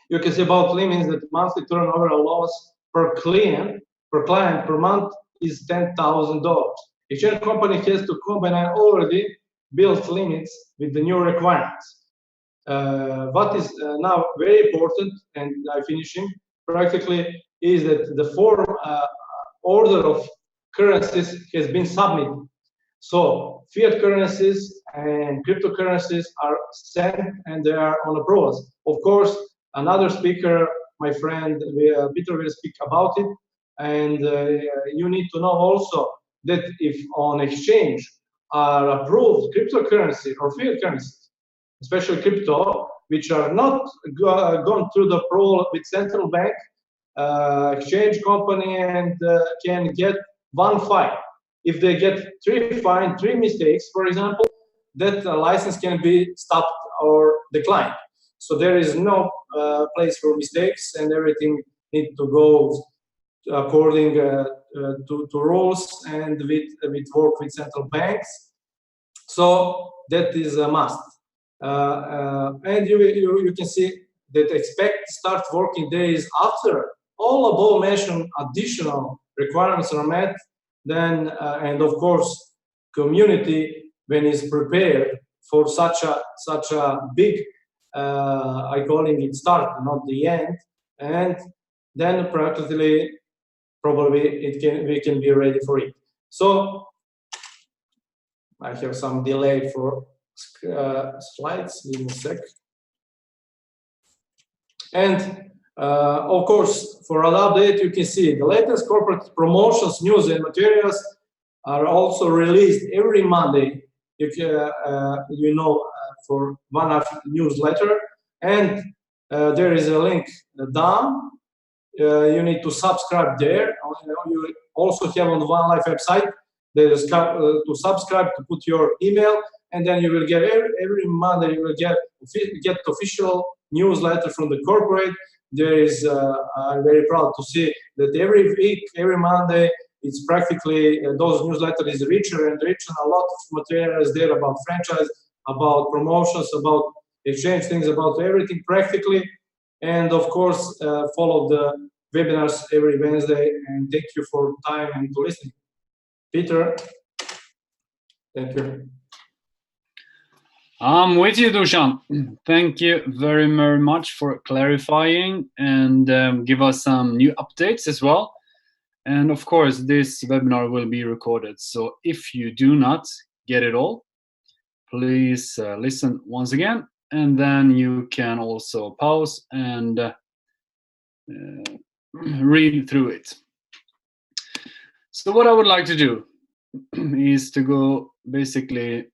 You can see about limits that monthly turnover loss per client per month is $10,000. Exchange company has to combine already built limits with the new requirements. What is now very important, and I'm finishing practically, is that the form order of currencies has been submitted. So fiat currencies and cryptocurrencies are sent and they are on approvals. Of course, another speaker, my friend Peter, will speak about it. And you need to know also that if on exchange are approved cryptocurrency or fiat currencies, especially crypto, which are not gone through the approval with central bank, exchange company, and can get 1 fine. If they get 3 fine, 3 mistakes, for example, that license can be stopped or declined. So there is no place for mistakes, and everything needs to go according to rules and with work with central banks. So that is a must. And you can see that expect start working days after all above mentioned additional requirements are met. Then and of course community when is prepared for such a big I calling it start, not the end, and then practically probably we can be ready for it. So I have some delay for slides. Give me a sec. And Of course, for an update, you can see the latest corporate promotions, news, and materials are also released every Monday. If for one newsletter, and there is a link down. You need to subscribe there. You also have on the One Life website there is to subscribe, to put your email, and then you will get every Monday you will get official newsletter from the corporate. There is I'm very proud to see that every week, every Monday, it's practically those newsletters is richer and richer. A lot of material is there about franchise, about promotions, about exchange things, about everything practically. And of course, follow the webinars every Wednesday. And thank you for time and to listening. Peter, thank you. I'm with you, Dusan. Thank you very, very much for clarifying and give us some new updates as well. And of course, this webinar will be recorded. So if you do not get it all, please listen once again, and then you can also pause and read through it. So what I would like to do is to go basically,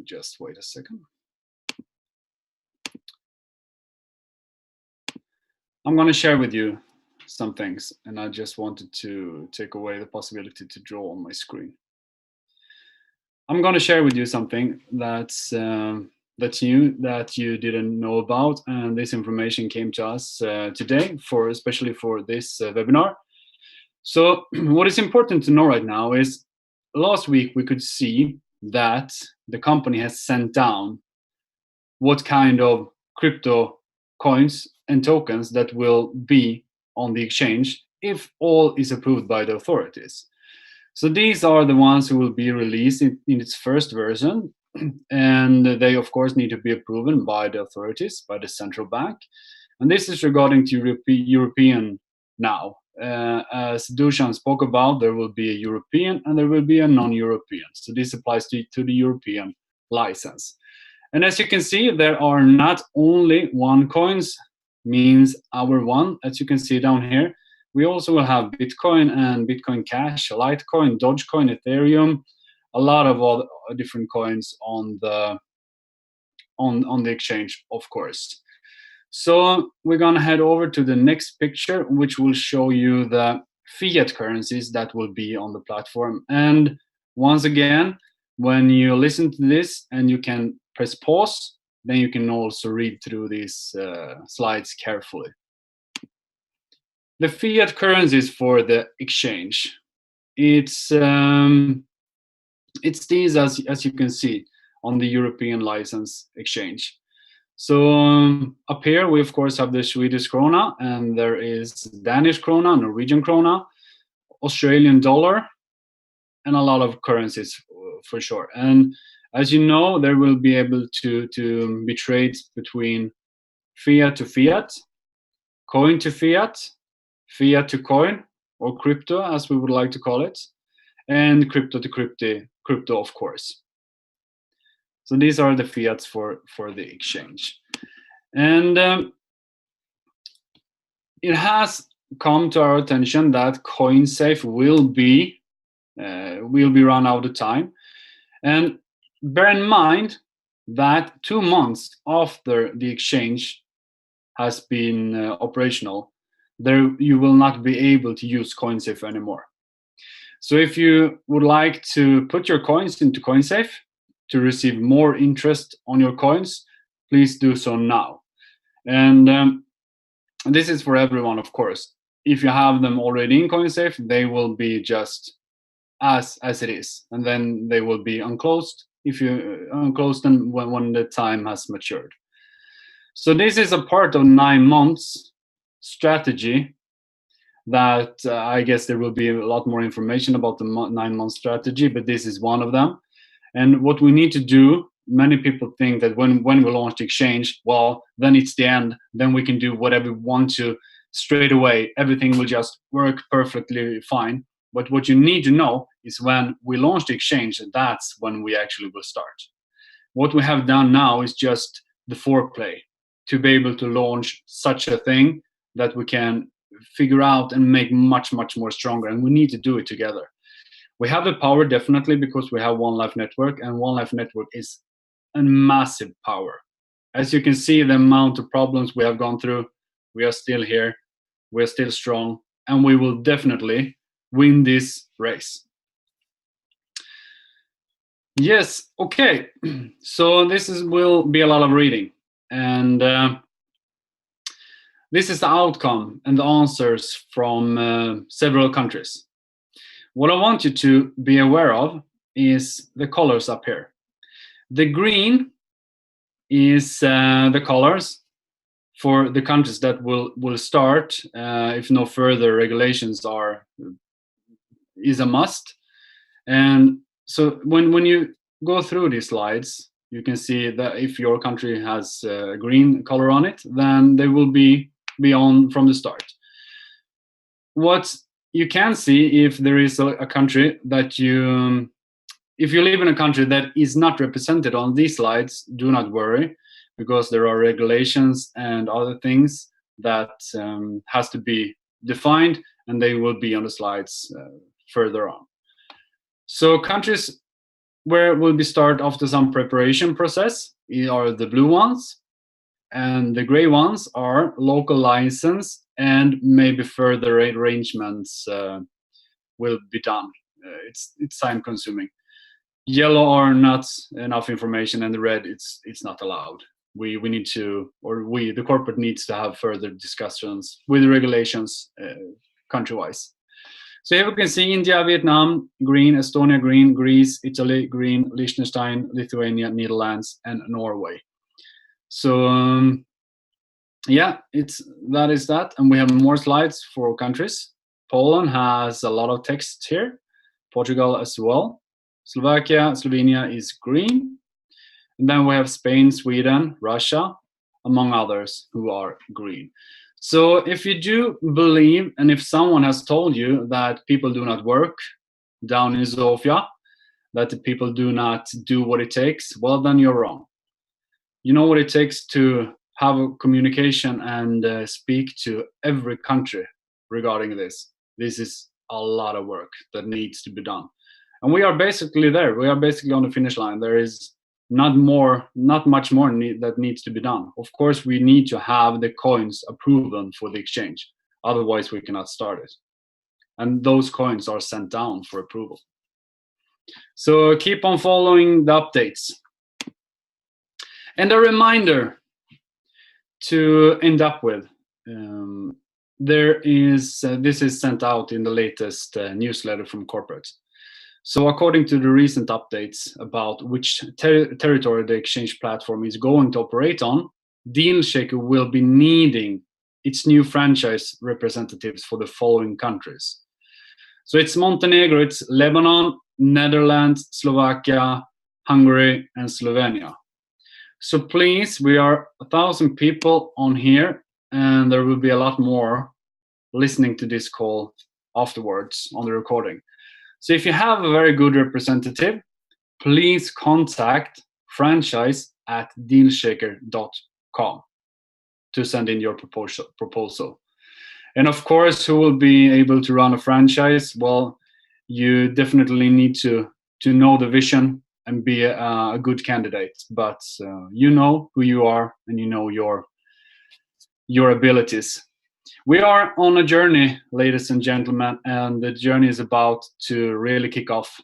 just wait a second. I'm going to share with you some things, and I just wanted to take away the possibility to draw on my screen. I'm going to share with you something that's new that you didn't know about, and this information came to us today, especially for this webinar. So what is important to know right now is last week we could see that the company has sent down what kind of crypto coins and tokens that will be on the exchange if all is approved by the authorities. So these are the ones who will be released in its first version, and they of course need to be approved by the authorities, by the central bank. And this is regarding to European now. As Dusan spoke about, there will be a European and there will be a non-European. So this applies to the European license. And as you can see, there are not only one coins, means our one, as you can see down here. We also will have Bitcoin and Bitcoin Cash, Litecoin, Dogecoin, Ethereum, a lot of all different coins on the exchange, of course. So we're gonna head over to the next picture, which will show you the fiat currencies that will be on the platform. And once again, when you listen to this and you can press pause, then you can also read through these slides carefully. The fiat currencies for the exchange, it's these as you can see on the European license exchange. So up here we of course have the Swedish krona, and there is Danish krona, Norwegian krona, Australian dollar, and a lot of currencies for sure. And as you know, there will be able to be trades between fiat to fiat, coin to fiat, fiat to coin, or crypto as we would like to call it, and crypto to crypto of course. So these are the fiats for the exchange. And it has come to our attention that CoinSafe will be run out of time. And bear in mind that 2 months after the exchange has been operational, you will not be able to use CoinSafe anymore. So if you would like to put your coins into CoinSafe to receive more interest on your coins, please do so now. And this is for everyone, of course. If you have them already in CoinSafe, they will be just as it is, and then they will be unclosed if you unclose them when the time has matured. So this is a part of 9 months strategy that I guess there will be a lot more information about the 9-month strategy, but this is one of them. And what we need to do, many people think that when we launch the exchange, well, then it's the end, then we can do whatever we want to straight away. Everything will just work perfectly fine. But what you need to know is when we launch the exchange, that's when we actually will start. What we have done now is just the foreplay. to be able to launch such a thing that we can figure out and make much more stronger, and we need to do it together. We have the power, definitely, because we have One Life Network, and One Life Network is a massive power. As you can see, the amount of problems we have gone through, we are still here, we're still strong, and we will definitely win this race. Yes, okay. So this will be a lot of reading, and this is the outcome and the answers from several countries. What I want you to be aware of is the colors up here. The green is the colors for the countries that will start if no further regulations is a must. And so when you go through these slides, you can see that if your country has a green color on it, then they will be on from the start. What you can see, if there is a country that if you live in a country that is not represented on these slides, do not worry, because there are regulations and other things that has to be defined, and they will be on the slides further on. So countries where will be start after some preparation process are the blue ones, and the gray ones are local license, and maybe further arrangements will be done. It's time consuming. Yellow are not enough information, and the red it's not allowed. We need to, or the corporate needs to have further discussions with the regulations country-wise. So here we can see India, Vietnam, green, Estonia, green, Greece, Italy, green, Liechtenstein, Lithuania, Netherlands, and Norway. So yeah, that is that, and we have more slides for countries. Poland has a lot of text here, Portugal as well. Slovakia, Slovenia is green. And then we have Spain, Sweden, Russia, among others, who are green. So if you do believe, and if someone has told you that people do not work down in Sofia, that the people do not do what it takes, well, then you're wrong. You know what it takes to have a communication and speak to every country regarding this. This is a lot of work that needs to be done. And we are basically there. We are basically on the finish line. There is not much more that needs to be done. Of course, we need to have the coins approved for the exchange. Otherwise, we cannot start it. And those coins are sent down for approval. So keep on following the updates. And a reminder to end up with, this is sent out in the latest newsletter from corporates. So according to the recent updates about which territory the exchange platform is going to operate on, Dealshaker will be needing its new franchise representatives for the following countries. So it's Montenegro, it's Lebanon, Netherlands, Slovakia, Hungary, and Slovenia. So please, we are 1,000 people on here, and there will be a lot more listening to this call afterwards on the recording. So if you have a very good representative, please contact franchise@dealshaker.com to send in your proposal. And of course, who will be able to run a franchise? Well, you definitely need to know the vision and be a good candidate. But you know who you are, and you know your abilities. We are on a journey, ladies and gentlemen, and the journey is about to really kick off.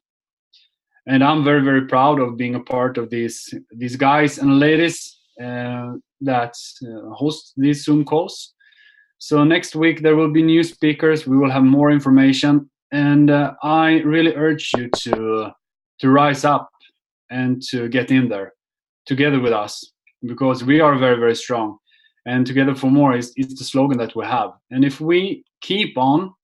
And I'm very, very proud of being a part of these guys and ladies that host these Zoom calls. So next week there will be new speakers. We will have more information, and I really urge you to rise up and to get in there together with us, because we are very, very strong. And together for more is the slogan that we have. And if we keep on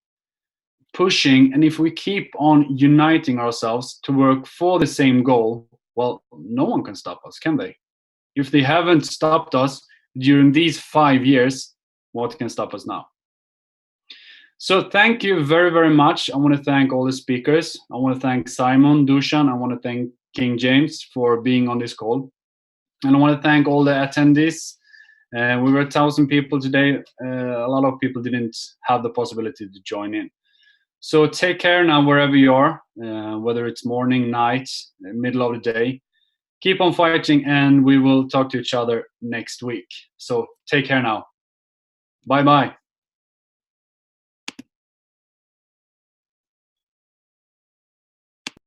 pushing, and if we keep on uniting ourselves to work for the same goal, well, no one can stop us, can they? If they haven't stopped us during these 5 years, what can stop us now? So thank you very, very much. I want to thank all the speakers. I want to thank Simon, Dushan. I want to thank King James for being on this call. And I want to thank all the attendees And we were 1,000 people today. A lot of people didn't have the possibility to join in. So take care now wherever you are, whether it's morning, night, middle of the day. Keep on fighting, and we will talk to each other next week. So take care now. Bye-bye.